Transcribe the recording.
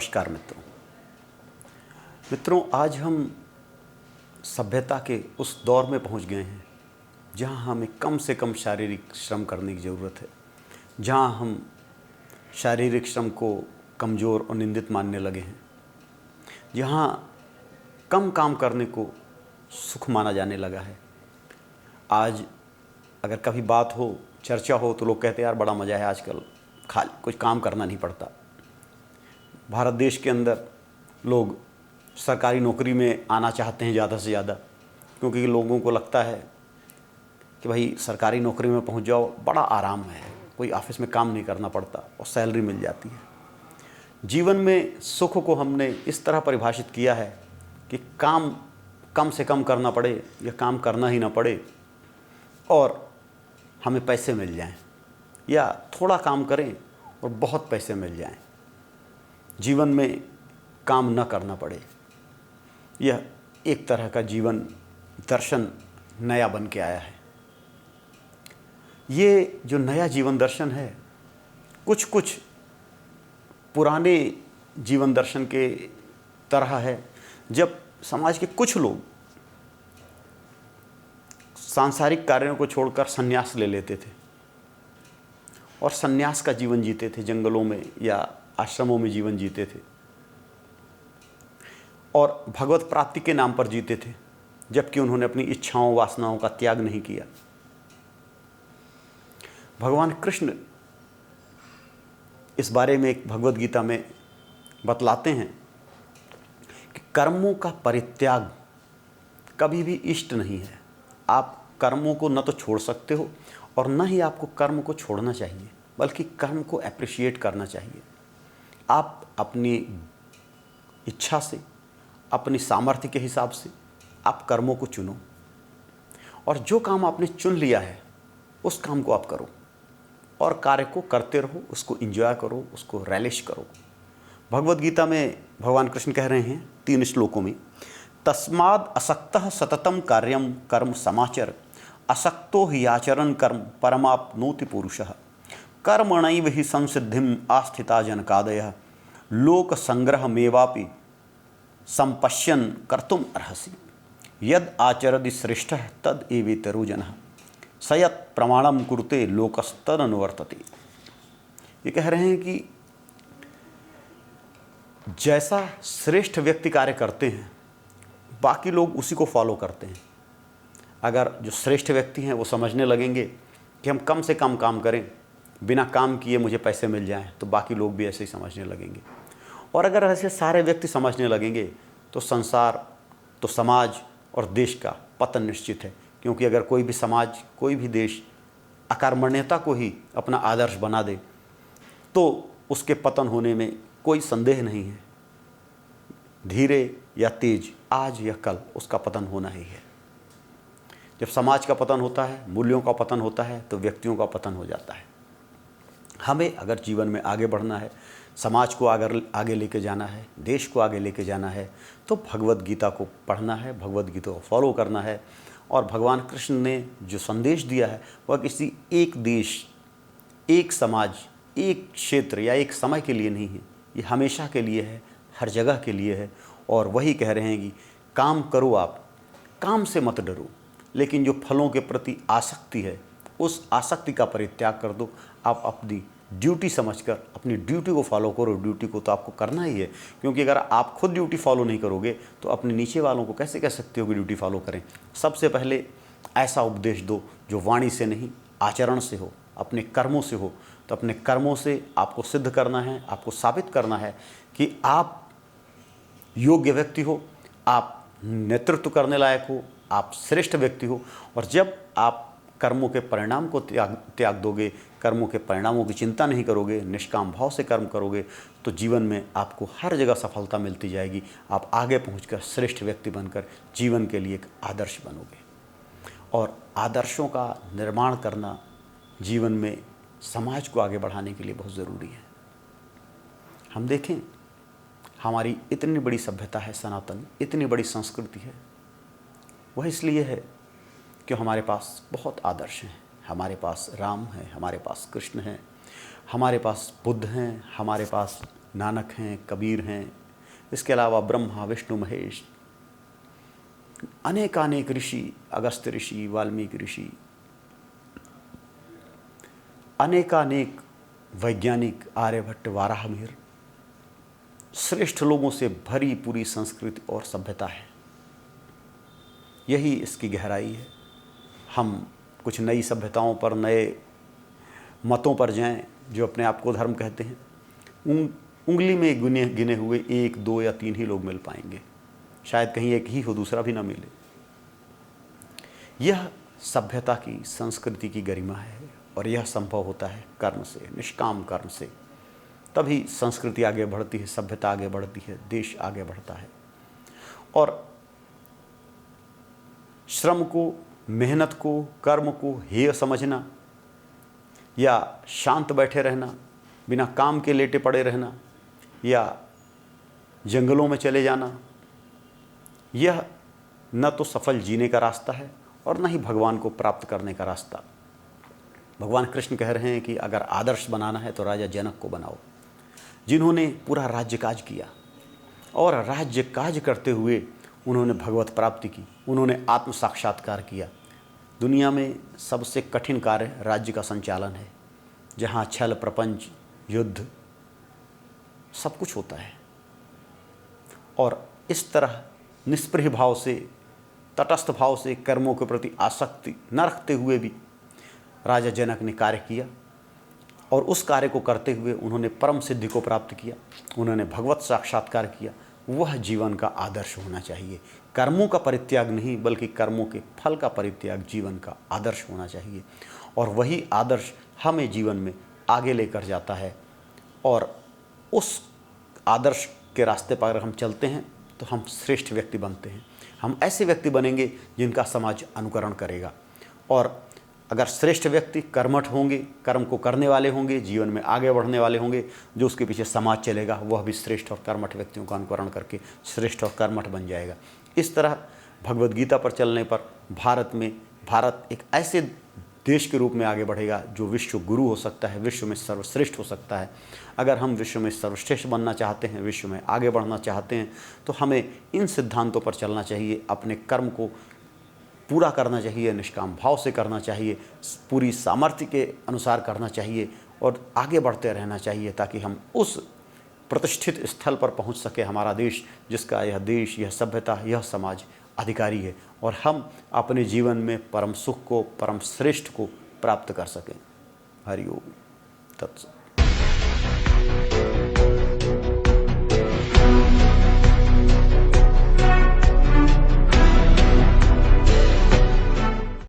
नमस्कार मित्रों, आज हम सभ्यता के उस दौर में पहुंच गए हैं जहां हमें कम से कम शारीरिक श्रम करने की ज़रूरत है, जहां हम शारीरिक श्रम को कमज़ोर और निंदित मानने लगे हैं, जहां कम काम करने को सुख माना जाने लगा है। आज अगर कभी बात हो, चर्चा हो तो लोग कहते हैं यार बड़ा मज़ा है, आजकल खाली कुछ काम करना नहीं पड़ता। भारत देश के अंदर लोग सरकारी नौकरी में आना चाहते हैं ज़्यादा से ज़्यादा, क्योंकि लोगों को लगता है कि भाई सरकारी नौकरी में पहुंच जाओ, बड़ा आराम है, कोई ऑफिस में काम नहीं करना पड़ता और सैलरी मिल जाती है। जीवन में सुख को हमने इस तरह परिभाषित किया है कि काम कम से कम करना पड़े या काम करना ही ना पड़े और हमें पैसे मिल जाएं, या थोड़ा काम करें और बहुत पैसे मिल जाएं, जीवन में काम न करना पड़े। यह एक तरह का जीवन दर्शन नया बन के आया है। ये जो नया जीवन दर्शन है, कुछ कुछ पुराने जीवन दर्शन के तरह है, जब समाज के कुछ लोग सांसारिक कार्यों को छोड़कर संन्यास ले लेते थे और संन्यास का जीवन जीते थे, जंगलों में या आश्रमों में जीवन जीते थे और भगवत प्राप्ति के नाम पर जीते थे, जबकि उन्होंने अपनी इच्छाओं वासनाओं का त्याग नहीं किया। भगवान कृष्ण इस बारे में एक भगवत गीता में बतलाते हैं कि कर्मों का परित्याग कभी भी इष्ट नहीं है। आप कर्मों को न तो छोड़ सकते हो और न ही आपको कर्म को छोड़ना चाहिए, बल्कि कर्म को एप्रिशिएट करना चाहिए। आप अपनी इच्छा से, अपनी सामर्थ्य के हिसाब से आप कर्मों को चुनो और जो काम आपने चुन लिया है उस काम को आप करो और कार्य को करते रहो, उसको एंजॉय करो, उसको रैलिश करो। भगवत गीता में भगवान कृष्ण कह रहे हैं 3 श्लोकों में, तस्माद् असक्तः सततं कार्यं कर्म समाचर असक्तो हि आचरन् कर्म परमाप्नोति पुरुषः कर्मणैव हि संसिद्धिम् आस्थिता जनकादयः लोक संग्रहमेवापि संपश्यन् कर्तुम् अर्हसि यद आचरति श्रेष्ठः तद एवेतरो जनः सयत् प्रमाणम कुरुते लोकस्तदनुवर्तते। ये कह रहे हैं कि जैसा श्रेष्ठ व्यक्ति कार्य करते हैं, बाकी लोग उसी को फॉलो करते हैं। अगर जो श्रेष्ठ व्यक्ति हैं वो समझने लगेंगे कि हम कम से कम काम करें, बिना काम किए मुझे पैसे मिल जाएं, तो बाकी लोग भी ऐसे ही समझने लगेंगे। और अगर ऐसे सारे व्यक्ति समझने लगेंगे तो संसार, तो समाज और देश का पतन निश्चित है। क्योंकि अगर कोई भी समाज, कोई भी देश अकर्मण्यता को ही अपना आदर्श बना दे तो उसके पतन होने में कोई संदेह नहीं है। धीरे या तेज, आज या कल उसका पतन होना ही है। जब समाज का पतन होता है, मूल्यों का पतन होता है, तो व्यक्तियों का पतन हो जाता है। हमें अगर जीवन में आगे बढ़ना है, समाज को आगे लेके जाना है, देश को आगे लेके जाना है, तो भगवत गीता को पढ़ना है, भगवत गीता को फॉलो करना है। और भगवान कृष्ण ने जो संदेश दिया है वह किसी एक देश, एक समाज, एक क्षेत्र या एक समय के लिए नहीं है। ये हमेशा के लिए है, हर जगह के लिए है। और वही कह रहे हैं कि काम करो, आप काम से मत डरो, लेकिन जो फलों के प्रति आसक्ति है उस आसक्ति का परित्याग कर दो। आप अपनी ड्यूटी समझकर अपनी ड्यूटी को फॉलो करो। ड्यूटी को तो आपको करना ही है, क्योंकि अगर आप खुद ड्यूटी फॉलो नहीं करोगे तो अपने नीचे वालों को कैसे कह सकते हो कि ड्यूटी फॉलो करें। सबसे पहले ऐसा उपदेश दो जो वाणी से नहीं, आचरण से हो, अपने कर्मों से हो। तो अपने कर्मों से आपको सिद्ध करना है, आपको साबित करना है कि आप योग्य व्यक्ति हो, आप नेतृत्व करने लायक हो, आप श्रेष्ठ व्यक्ति हो। और जब आप कर्मों के परिणाम को त्याग दोगे, कर्मों के परिणामों की चिंता नहीं करोगे, निष्काम भाव से कर्म करोगे, तो जीवन में आपको हर जगह सफलता मिलती जाएगी। आप आगे पहुंचकर श्रेष्ठ व्यक्ति बनकर जीवन के लिए एक आदर्श बनोगे। और आदर्शों का निर्माण करना जीवन में समाज को आगे बढ़ाने के लिए बहुत ज़रूरी है। हम देखें, हमारी इतनी बड़ी सभ्यता है सनातन, इतनी बड़ी संस्कृति है, वह इसलिए है कि हमारे पास बहुत आदर्श हैं। हमारे पास राम है, हमारे पास कृष्ण हैं, हमारे पास बुद्ध हैं, हमारे पास नानक हैं, कबीर हैं, इसके अलावा ब्रह्मा विष्णु महेश, अनेकानेक ऋषि, अगस्त्य ऋषि, वाल्मीकि ऋषि, अनेकानेक वैज्ञानिक, आर्यभट्ट, वाराहमिहिर, श्रेष्ठ लोगों से भरी पूरी संस्कृति और सभ्यता है। यही इसकी गहराई है। हम कुछ नई सभ्यताओं पर, नए मतों पर जाएं जो अपने आप को धर्म कहते हैं, उंगली में गिने हुए 1, 2 या 3 ही लोग मिल पाएंगे। शायद कहीं एक ही हो, दूसरा भी ना मिले। यह सभ्यता की, संस्कृति की गरिमा है और यह संभव होता है कर्म से, निष्काम कर्म से। तभी संस्कृति आगे बढ़ती है, सभ्यता आगे बढ़ती है, देश आगे बढ़ता है। और श्रम को, मेहनत को, कर्म को हेय समझना या शांत बैठे रहना, बिना काम के लेटे पड़े रहना या जंगलों में चले जाना, यह न तो सफल जीने का रास्ता है और न ही भगवान को प्राप्त करने का रास्ता। भगवान कृष्ण कह रहे हैं कि अगर आदर्श बनाना है तो राजा जनक को बनाओ, जिन्होंने पूरा राज्य काज किया और राज्य काज करते हुए उन्होंने भगवत प्राप्ति की, उन्होंने आत्म साक्षात्कार किया। दुनिया में सबसे कठिन कार्य राज्य का संचालन है, जहाँ छल, प्रपंच, युद्ध सब कुछ होता है। और इस तरह निष्पृह भाव से, तटस्थ भाव से, कर्मों के प्रति आसक्ति न रखते हुए भी राजा जनक ने कार्य किया और उस कार्य को करते हुए उन्होंने परम सिद्धि को प्राप्त किया, उन्होंने भगवत साक्षात्कार किया। वह जीवन का आदर्श होना चाहिए। कर्मों का परित्याग नहीं, बल्कि कर्मों के फल का परित्याग जीवन का आदर्श होना चाहिए। और वही आदर्श हमें जीवन में आगे लेकर जाता है। और उस आदर्श के रास्ते पर अगर हम चलते हैं तो हम श्रेष्ठ व्यक्ति बनते हैं। हम ऐसे व्यक्ति बनेंगे जिनका समाज अनुकरण करेगा। और अगर श्रेष्ठ व्यक्ति कर्मठ होंगे, कर्म को करने वाले होंगे, जीवन में आगे बढ़ने वाले होंगे, जो उसके पीछे समाज चलेगा वह भी श्रेष्ठ और कर्मठ व्यक्तियों का अनुकरण करके श्रेष्ठ और कर्मठ बन जाएगा। इस तरह भगवद गीता पर चलने पर भारत एक ऐसे देश के रूप में आगे बढ़ेगा जो विश्व गुरु हो सकता है, विश्व में सर्वश्रेष्ठ हो सकता है। अगर हम विश्व में सर्वश्रेष्ठ बनना चाहते हैं, विश्व में आगे बढ़ना चाहते हैं, तो हमें इन सिद्धांतों पर चलना चाहिए। अपने कर्म को पूरा करना चाहिए, निष्काम भाव से करना चाहिए, पूरी सामर्थ्य के अनुसार करना चाहिए और आगे बढ़ते रहना चाहिए, ताकि हम उस प्रतिष्ठित स्थल पर पहुंच सके, हमारा देश, जिसका यह देश, यह सभ्यता, यह समाज अधिकारी है, और हम अपने जीवन में परम सुख को, परम श्रेष्ठ को प्राप्त कर सकें। हरि ओम तत्सत।